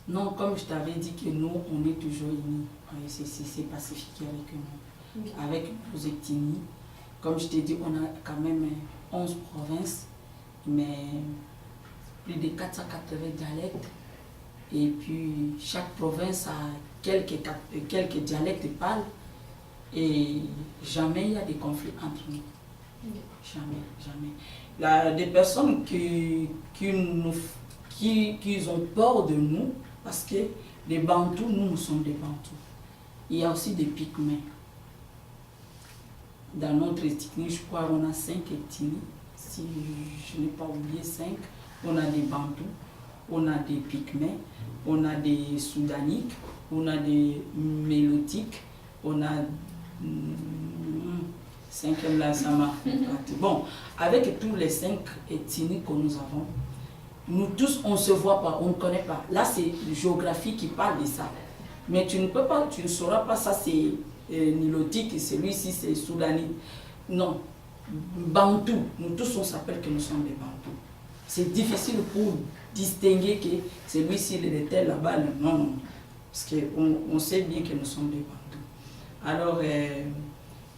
S4: Non, comme je t'avais dit que nous, on est toujours unis. C'est pacifique avec nous. Okay. Avec nos ethnies. Comme je t'ai dit, on a quand même 11 provinces, mais plus de 480 dialectes. Et puis, chaque province a quelques dialectes parlent. Et jamais il y a des conflits entre nous. Okay. Jamais. Des personnes qui ont peur de nous, parce que les Bantous, nous sommes des Bantous. Il y a aussi des Pygmées. Dans notre ethnie, je crois qu'on a 5 ethnies. Si je n'ai pas oublié 5. On a des Bantous, on a des Pygmées, on a des Soudaniques, on a des Mélotiques, on a... 5e là, ça m'a... Bon, avec tous les 5 ethnies que nous avons, nous tous, on ne se voit pas, on ne connaît pas. Là, c'est la géographie qui parle de ça. Mais tu ne peux pas, tu ne sauras pas, ça c'est Nilotique, celui-ci c'est Soudani. Non. Bantou, nous tous on s'appelle que nous sommes des Bantous. C'est difficile pour distinguer que celui-ci il est tel là-bas. Non, non. Parce qu'on sait bien que nous sommes des Bantous. Alors,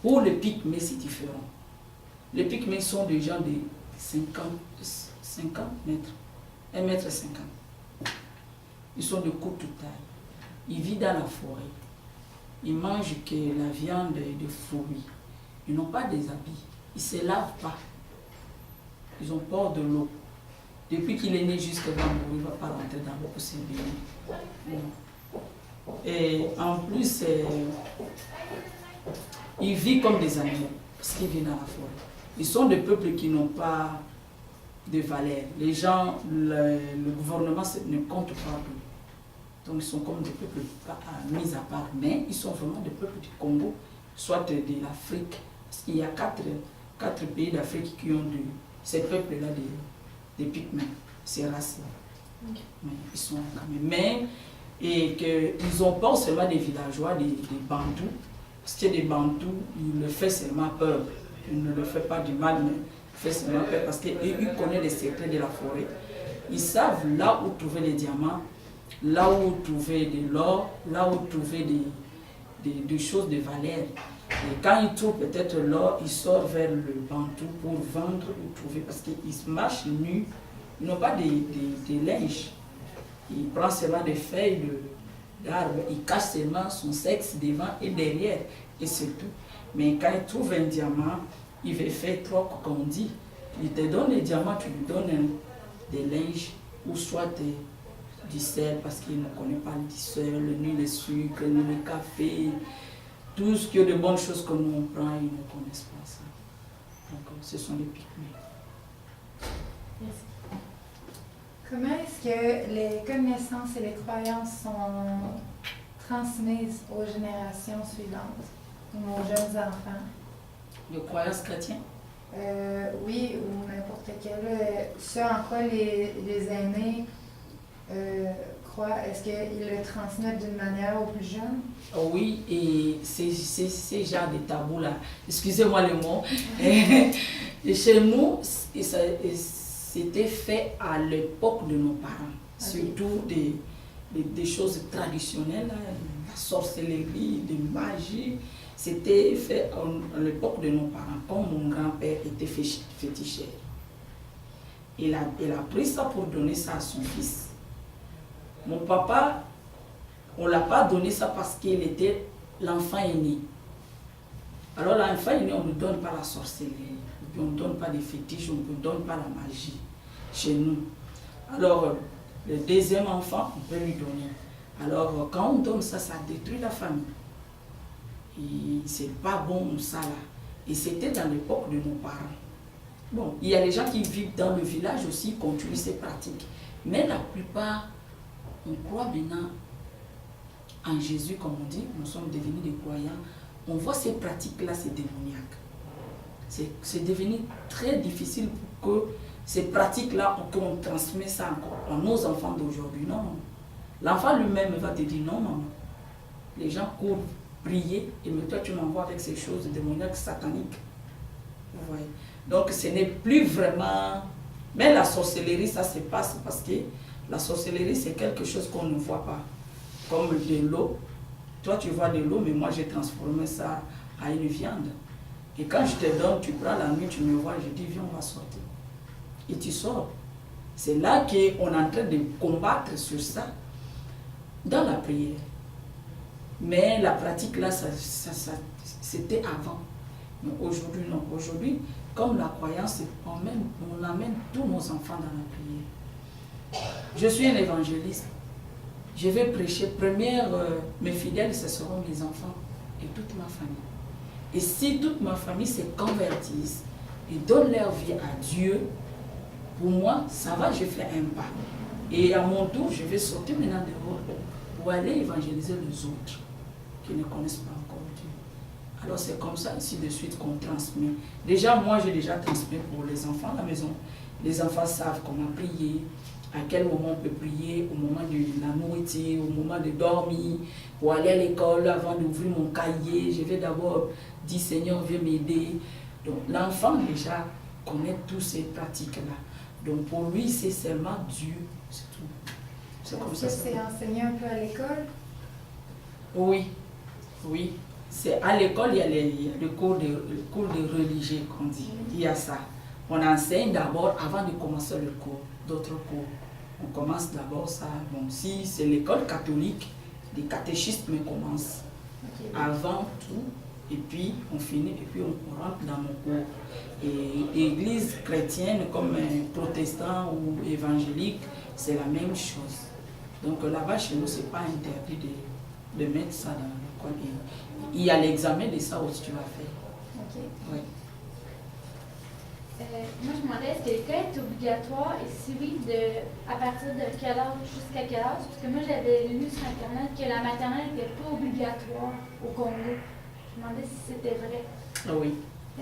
S4: pour les Pygmées, c'est différent. Les Pygmées sont des gens de 50 mètres. 1,50 m. Ils sont de courte taille. Ils vivent dans la forêt. Ils mangent que la viande et des fruits. Ils n'ont pas des habits. Ils ne se lavent pas. Ils ont peur de l'eau. Depuis qu'il est né jusqu'à mourir, il ne va pas rentrer dans l'eau pour se baigner. Et en plus, ils vivent comme des animaux, parce qu'ils vivent dans la forêt. Ils sont des peuples qui n'ont pas de valeur. Les gens, le gouvernement ne compte pas d'eux. Donc ils sont comme des peuples mis à part. Mais ils sont vraiment des peuples du Congo, soit de l'Afrique. Parce qu'il y a 4 pays d'Afrique qui ont ces peuples-là des Pygmées, ces races-là. Okay. Mais ils sont quand même. Mais et qu'ils ont peur seulement des villageois, des Bantous. Parce que des Bantous, ils le font seulement peur. Ils ne le font pas du mal, mais ils font seulement peur. Parce qu'ils connaissent les secrets de la forêt. Ils savent là où trouver les diamants, là où trouver de l'or, là où trouver des choses de valeur. Et quand ils trouvent peut-être l'or, ils sortent vers le Bantou pour vendre ou trouver. Parce qu'ils marchent nus, ils n'ont pas de linge. Ils prennent seulement des feuilles d'arbres, ils cachent seulement son sexe devant et derrière, et c'est tout. Mais quand ils trouvent un diamant, il va faire troc, comme on dit. Il te donne les diamants, tu lui donnes des linges, ou soit du sel, parce qu'il ne connaît pas le sel, ni le sucre, ni le café. Tout ce qui est de bonnes choses que nous on prend, ils ne connaissent pas ça. Donc, ce sont les Pygmées.
S1: Merci. Comment est-ce que les connaissances et les croyances sont transmises aux générations suivantes, aux jeunes enfants?
S4: Les croyances chrétiennes?
S1: Oui, ou n'importe quel. Ce en quoi les aînés croient, est-ce qu'ils le transmettent d'une manière aux plus jeunes?
S4: Oui, et c'est genre de tabous-là. Excusez-moi le mot. Et chez nous, c'était fait à l'époque de nos parents. Okay. Surtout des choses traditionnelles, la sorcellerie, de magie. C'était fait à l'époque de nos parents, comme mon grand-père était féticheur. Il a pris ça pour donner ça à son fils. Mon papa, on ne l'a pas donné ça parce qu'il était l'enfant aîné. Alors l'enfant aîné, on ne donne pas la sorcellerie, on ne donne pas des fétiches, on ne donne pas la magie chez nous. Alors le deuxième enfant, on peut lui donner. Alors quand on donne ça, ça détruit la famille. C'est pas bon ça là. Et c'était dans l'époque de nos parents. Bon, il y a les gens qui vivent dans le village aussi, qui continuent ces pratiques. Mais la plupart, on croit maintenant en Jésus, comme on dit, nous sommes devenus des croyants. On voit ces pratiques-là, c'est démoniaque. C'est devenu très difficile pour que ces pratiques-là, qu'on transmet ça encore à nos enfants d'aujourd'hui. Non, non. L'enfant lui-même va te dire non, maman. Les gens courent prier, et mais toi tu m'envoies avec ces choses démoniaques, sataniques. Vous voyez. Donc ce n'est plus vraiment... Mais la sorcellerie, ça se passe parce que la sorcellerie, c'est quelque chose qu'on ne voit pas. Comme de l'eau. Toi tu vois de l'eau, mais moi j'ai transformé ça à une viande. Et quand je te donne, tu prends la nuit, tu me vois, je dis viens, on va sortir. Et tu sors. C'est là qu'on est en train de combattre sur ça, dans la prière. Mais la pratique là, c'était avant. Mais aujourd'hui, non. Aujourd'hui, comme la croyance, on amène tous nos enfants dans la prière. Je suis un évangéliste. Je vais prêcher. Mes fidèles, ce seront mes enfants et toute ma famille. Et si toute ma famille se convertisse et donne leur vie à Dieu, pour moi, ça va, je fais un pas. Et à mon tour, je vais sortir maintenant dehors pour aller évangéliser les autres qui ne connaissent pas encore Dieu. Alors c'est comme ça, ainsi de suite, qu'on transmet. Déjà, moi, j'ai déjà transmis pour les enfants à la maison. Les enfants savent comment prier, à quel moment on peut prier, au moment de la nourriture, au moment de dormir, pour aller à l'école, avant d'ouvrir mon cahier. Je vais d'abord dire, Seigneur, viens m'aider. Donc l'enfant déjà connaît toutes ces pratiques-là. Donc pour lui, c'est seulement Dieu, c'est tout. C'est comme ça.
S1: Est-ce que c'est enseigné un peu à l'école?
S4: Oui, oui. C'est à l'école, il y a le cours de religieux qu'on dit. Il y a ça. On enseigne d'abord avant de commencer le cours, d'autres cours. On commence d'abord ça. Bon, si c'est l'école catholique, les catéchistes commencent avant tout. Et puis on finit, et puis on rentre dans mon cours. Et église chrétienne comme protestant ou évangélique, c'est la même chose. Donc là-bas, chez nous, ce n'est pas interdit de mettre ça dans l'école. Il y a l'examen de ça aussi, tu vas faire.
S1: OK.
S4: Oui.
S5: Moi, je me demandais, est-ce que l'école est obligatoire et si oui, à partir de quel âge jusqu'à quel âge? Parce que moi, j'avais lu sur Internet que la maternelle n'était pas obligatoire au Congo. Je me demandais si c'était vrai.
S4: Ah oui,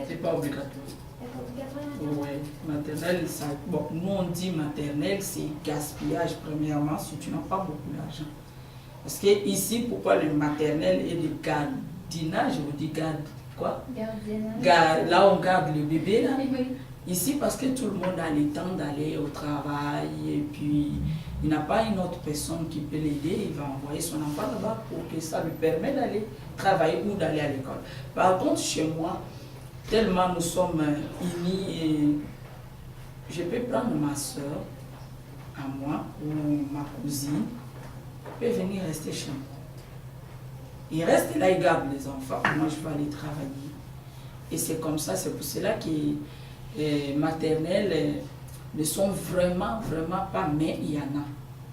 S4: c'est pas obligatoire.
S5: C'est pas obligatoire, maternelle?
S4: Oui, maternelle, ça, bon, nous on dit maternelle, c'est gaspillage premièrement si tu n'as pas beaucoup d'argent. Parce que ici, pourquoi le maternel est de gardiennage, on dit garde quoi?
S5: Gardiennage.
S4: Là on garde le bébé là.
S5: Oui.
S4: Ici parce que tout le monde a le temps d'aller au travail et puis il n'a pas une autre personne qui peut l'aider, il va envoyer son enfant là-bas pour que ça lui permette d'aller travailler ou d'aller à l'école. Par contre chez moi, tellement nous sommes unis et je peux prendre ma soeur à moi ou ma cousine, peut venir rester chez moi. Il reste là, il garde les enfants, moi je vais aller travailler. Et c'est comme ça, c'est pour cela que les maternelles ne sont vraiment pas, mais il y en a.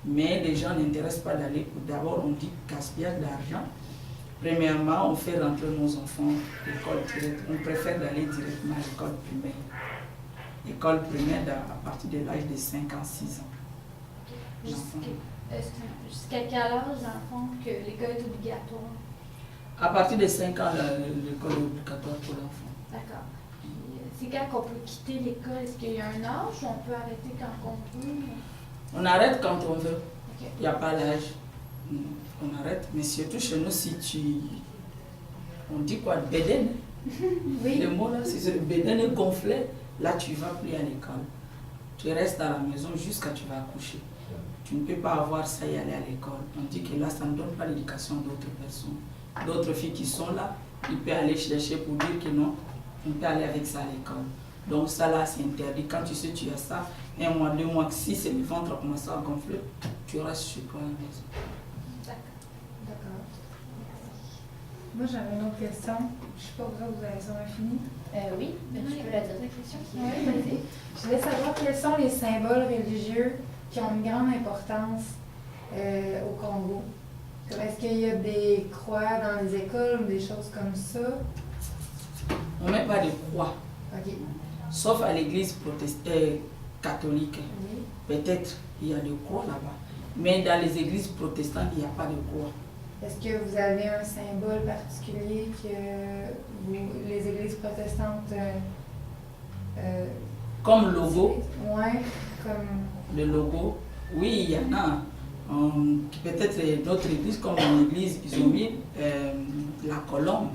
S4: Mais les gens n'intéressent pas d'aller. D'abord, on dit gaspillage d'argent. Premièrement, on fait rentrer nos enfants à l'école directe. On préfère d'aller directement à l'école primaire. L'école primaire à partir de l'âge de 5 ans, 6 ans.
S5: Jusqu'à quel âge, dans le fond, que l'école est obligatoire?
S4: À partir de 5 ans, l'école est obligatoire pour l'enfant.
S5: D'accord. C'est quand qu'on peut quitter l'école? Est-ce qu'il y a un âge ou on peut arrêter quand on veut?
S4: On arrête quand on veut.
S5: Okay.
S4: Il n'y a pas l'âge. On arrête. Mais surtout chez nous, si tu... On dit quoi? Bédène.
S1: Oui.
S4: Le mot là, c'est le bédène est gonflé. Là, tu ne vas plus à l'école. Tu restes à la maison jusqu'à tu vas accoucher. Tu ne peux pas avoir ça et aller à l'école. On dit que là, ça ne donne pas l'éducation d'autres personnes. D'autres filles qui sont là, ils peuvent aller chercher pour dire que non, on peut aller avec ça à l'école. Donc ça là, c'est interdit. Quand tu sais tu as ça, 1 mois, 2 mois, si c'est le ventre a commencé à gonfler, tu restes chez toi à la maison.
S1: D'accord. Moi, j'avais une autre question. Je ne sais pas, vous avez sûrement fini.
S2: Oui, mais tu peux la dire, la question.
S1: Oui, vas-y. Je voulais savoir quels sont les symboles religieux qui ont une grande importance au Congo. Est-ce qu'il y a des croix dans les écoles ou des choses comme ça?
S4: On ne met pas de croix,
S1: OK.
S4: sauf à l'église catholique.
S1: Oui.
S4: Peut-être il y a des croix là-bas. Mais dans les églises protestantes, il n'y a pas de croix.
S1: Est-ce que vous avez un symbole particulier que les églises protestantes...
S4: Comme logo,
S1: Oui, comme...
S4: le logo, oui, il y en a. Peut-être d'autres églises, comme une église, ils ont mis la colombe.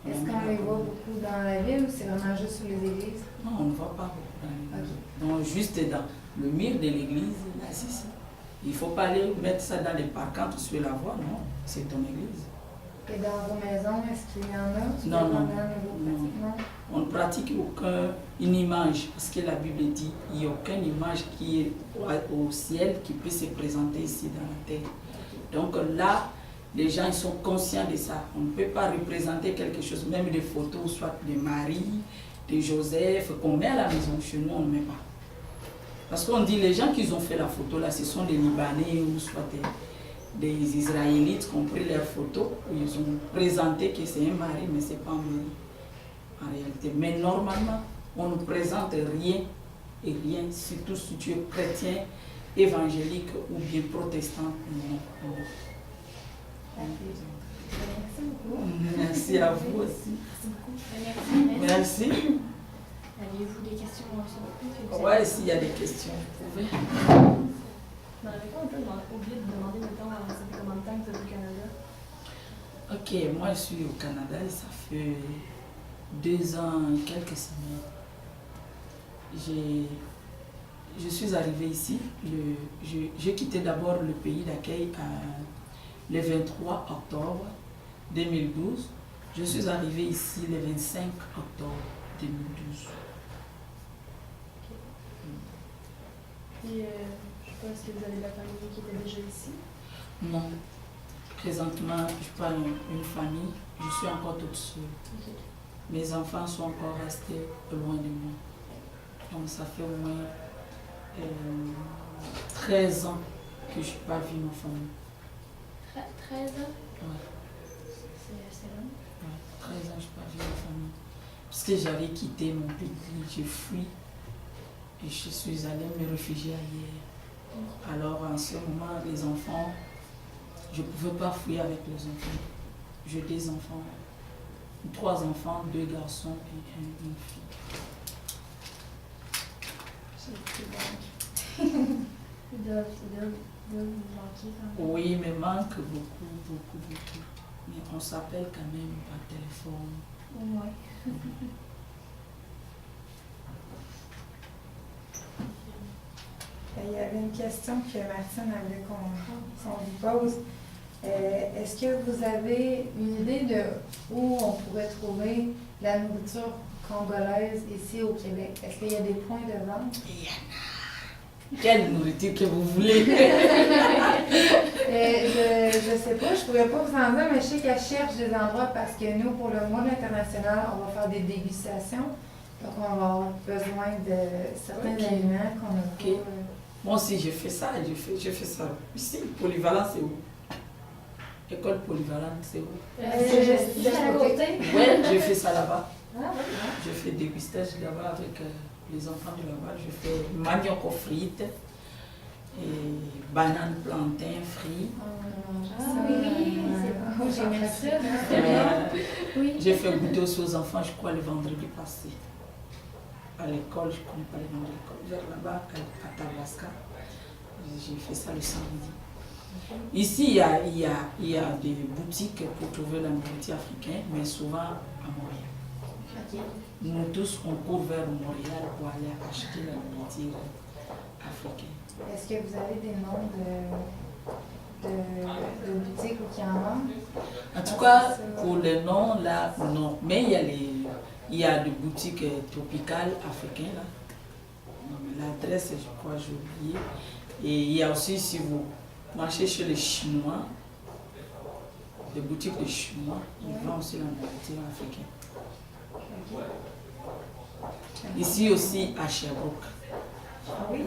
S1: Est-ce qu'on les voit beaucoup dans la ville ou c'est vraiment juste sur les églises?
S4: Non, on ne voit pas beaucoup dans l'église.
S1: Okay.
S4: Donc, juste dans le mur de l'église, là, c'est ça. Il ne faut pas aller mettre ça dans les parcs quand tu suis la voie, non, c'est ton église.
S1: Et dans vos maisons, est-ce qu'il y en a?
S4: Non, non.
S1: Non.
S4: On ne pratique aucune image, parce que la Bible dit qu'il n'y a aucune image qui est au ciel qui peut se présenter ici dans la terre. Donc là, les gens ils sont conscients de ça. On ne peut pas représenter quelque chose, même des photos, soit de Marie, de Joseph, qu'on met à la maison. Chez nous, on ne met pas. Parce qu'on dit les gens qui ont fait la photo là, ce sont des Libanais ou soit des Israélites qui ont pris leurs photos, où ils ont présenté que c'est un mari, mais ce n'est pas un mari en réalité. Mais normalement, on ne présente rien et rien, surtout si tu es chrétien, évangélique ou bien protestant. Non.
S1: Merci beaucoup.
S4: Merci à vous aussi.
S2: Merci.
S4: Merci.
S2: Avez-vous des questions sur le plus?
S4: Ouais, s'il y a des questions, vous pouvez.
S6: On avait pas un peu oublié de demander, mettons, ça fait combien de temps que tu es au Canada?
S4: Ok, moi je suis au Canada et ça fait 2 ans et quelques semaines. Je suis arrivée ici, j'ai quitté d'abord le pays d'accueil le 23 octobre 2012. Je suis arrivée ici le 25 octobre 2012.
S6: Puis, je sais pas, est-ce que vous avez de la famille qui était déjà ici?
S4: Non. Présentement, je parle une famille, je suis encore toute seule.
S6: Ok.
S4: Mes enfants sont encore restés loin de moi. Donc ça fait au moins 13 ans que je n'ai pas vu ma famille.
S2: 13 ans?
S4: Ouais,
S2: C'est assez long.
S4: ouais, 13 ans que je n'ai pas vu ma famille. Parce que j'avais quitté mon pays, j'ai fui et je suis allée me réfugier ailleurs. Alors en ce moment, les enfants, je ne pouvais pas fuir avec les enfants. J'ai des enfants, 3 enfants, 2 garçons et une fille.
S2: Ils doivent vous manquer quand même.
S4: Oui, mais manque beaucoup. Mais on s'appelle quand même par téléphone.
S2: Ouais.
S1: Il y avait une question que Martine avait qu'on vous pose. Est-ce que vous avez une idée de où on pourrait trouver la nourriture congolaise ici au Québec? Est-ce qu'il y a des points de vente?
S4: Quelle nourriture que vous voulez?
S1: Je ne sais pas, je ne pourrais pas vous en dire, mais je sais qu'elle cherche des endroits parce que nous, pour le mois international, on va faire des dégustations. Donc, on va avoir besoin de certains aliments qu'on a
S4: Ok. Moi aussi, je fais ça. Je fais ça. Ici, polyvalent, c'est où? École polyvalente, c'est où?
S2: C'est à côté.
S4: Ouais, je fais ça là-bas.
S2: Ah oui.
S4: Je fais dégustage là-bas avec les enfants de là-bas. Je fais manioc aux frites et banane plantain frites.
S2: Ah oui, c'est bon. J'aimerais ça. Oui.
S4: J'ai fait goûter aussi aux enfants, je crois, le vendredi passé. À l'école, je ne connais pas le nom de l'école. Vers là-bas, à Tabasca. J'ai fait ça le samedi. Ici, il y a des boutiques pour trouver la nourriture africaine, mais souvent à Montréal.
S2: Ok.
S4: Nous tous, on court vers Montréal pour aller acheter la nourriture africaine.
S1: Est-ce que vous avez des noms de boutiques qui en vendent?
S4: En tout cas, pour les noms, là, non. Mais il y a des boutiques tropicales africaines, là. Non, mais l'adresse, je crois, j'ai oublié. Et il y a aussi, si vous marchez chez les Chinois, des boutiques de Chinois, ils vendent aussi la nourriture africaine. Ici aussi, à Sherbrooke.
S1: Oui.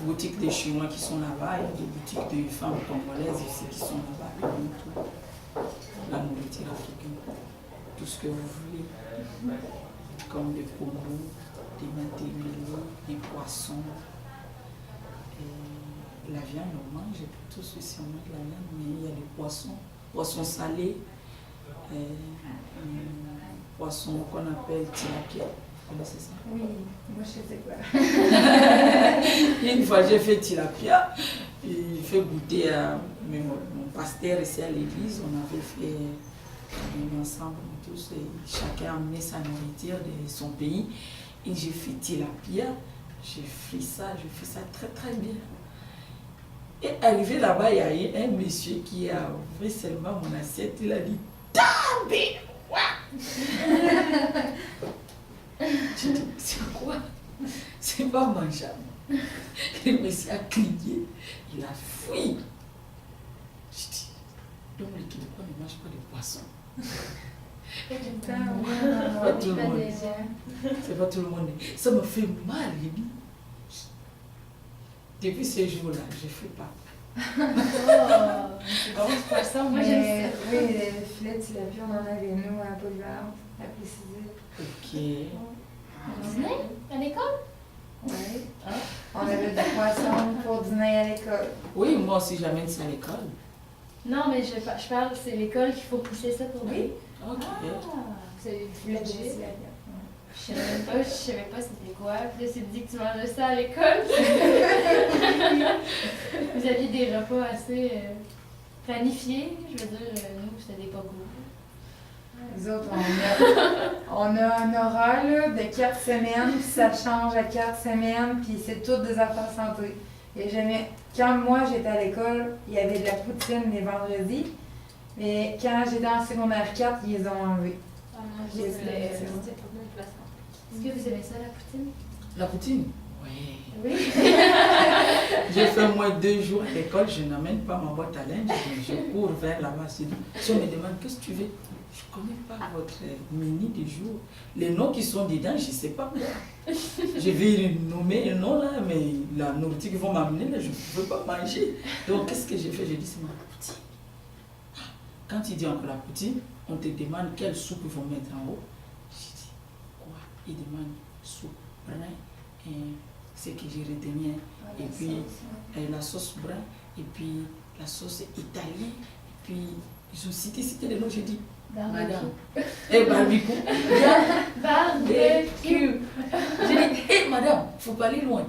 S4: Boutiques des Chinois qui sont là-bas, il y a des boutiques de femmes congolaises aussi qui sont là-bas. Ils vendent tout. La nourriture africaine. Tout ce que vous voulez. Comme des pommes, des matériaux, des poissons. Et la viande, on mange, tout ceci, on mange la viande, mais il y a des poissons. Poissons salés, poissons qu'on appelle tilapia. Vous connaissez ça?
S1: Oui, moi je sais quoi.
S4: Une fois j'ai fait tilapia, il fait goûter à mon pasteur ici à l'église. On avait fait ensemble tous et chacun a amené sa nourriture de son pays. Et j'ai fait tilapia, j'ai fait ça très très bien. Et arrivé là-bas, il y a eu un monsieur qui a ouvert seulement mon assiette, il a dit Tabé! J'ai dit, c'est quoi? C'est pas mangeable. Le monsieur a crié, il a fui. J'ai dit, donc les Québécois ne mangent pas de poisson. Pas tout le monde. C'est pas tout le monde. Ça me fait mal, il dit. Depuis ce jour-là, je ne fais pas.
S2: C'est bon, du poisson, moi j'aime
S1: Mais
S2: ça.
S1: oui, le filet de tilapia, on en avait nous à Polyvalente, à Plessis-Île.
S4: Ok.
S5: Au dîner? À l'école?
S1: Oui. On avait du poisson pour dîner à l'école.
S4: Oui, moi aussi j'amène ça à l'école.
S2: Non, mais je parle, c'est l'école qu'il faut pousser ça pour
S1: Oui.
S2: nous.
S4: Ok.
S2: C'est
S1: Le
S2: legit.
S1: tilapia.
S2: Je savais pas c'était quoi. Puis là, c'est dit que tu mangeais ça à l'école. Vous aviez des repas assez planifiés. Je veux dire, nous, c'était des pas goûts.
S1: Nous autres, on a un horaire là, de 4 semaines, puis ça change à 4 semaines, puis c'est toutes des affaires santé. Et quand moi j'étais à l'école, il y avait de la poutine les vendredis, mais quand j'étais en secondaire 4, ils les ont enlevés.
S5: J'ai
S1: c'est bon.
S2: Est-ce que vous aimez ça, la poutine?
S4: La poutine? Oui.
S2: Oui.
S4: J'ai fait moins 2 jours à l'école, je n'amène pas ma boîte à linge, je cours vers là-bas. Si on me demande qu'est-ce que tu veux, je ne connais pas votre menu du jour. Les noms qui sont dedans, je ne sais pas. Je vais nommer un nom là, mais la nourriture qu'ils vont m'amener, là, je ne peux pas manger. Donc qu'est-ce que j'ai fait? J'ai dit c'est ma poutine. Quand tu dis encore la poutine, on te demande quelle soupe ils vont mettre en haut. J'ai dit quoi? Ils demandent soupe brun et ce que j'ai retenu. Et puis la sauce brun, et puis la sauce italienne, et puis ils ont cité des noms, j'ai dit, madame, et barbecue, barbecue. J'ai dit, hé madame, il ne faut pas aller loin.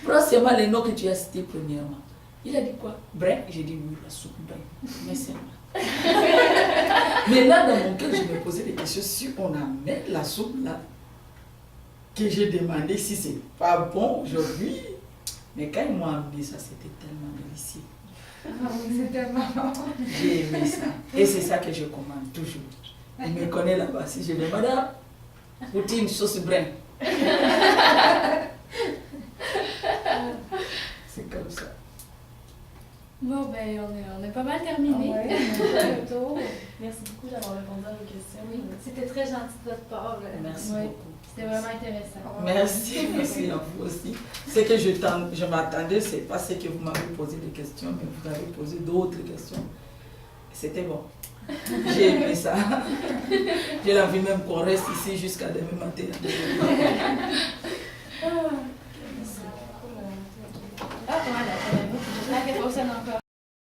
S4: Prends seulement les noms que tu as cités premièrement. Il a dit quoi? Brun, j'ai dit oui, la soupe brun, mais seulement. Mais là, dans mon cœur, je me posais des questions, si on amène la soupe là, que j'ai demandé si c'est pas bon aujourd'hui. Mais quand ils m'ont amené ça, c'était tellement délicieux.
S1: Ah oui, c'est tellement bon.
S4: J'ai aimé ça. Et c'est ça que je commande toujours. Il me connaît là-bas. Si je dis, madame, poutine, sauce brun. C'est comme ça.
S2: Bon, ben, on est pas mal terminé.
S1: Ouais.
S2: Le tour.
S6: Merci beaucoup d'avoir répondu à vos questions.
S5: Oui, c'était très gentil de votre part.
S4: Merci
S2: Ouais.
S4: beaucoup.
S2: C'était vraiment intéressant.
S4: Merci à vous aussi. Ce que je m'attendais, ce n'est pas ce que vous m'avez posé des questions, mais vous avez posé d'autres questions. C'était bon. J'ai aimé ça. J'ai envie même qu'on reste ici jusqu'à demain matin.
S2: Ah, voilà, ça fonctionne encore.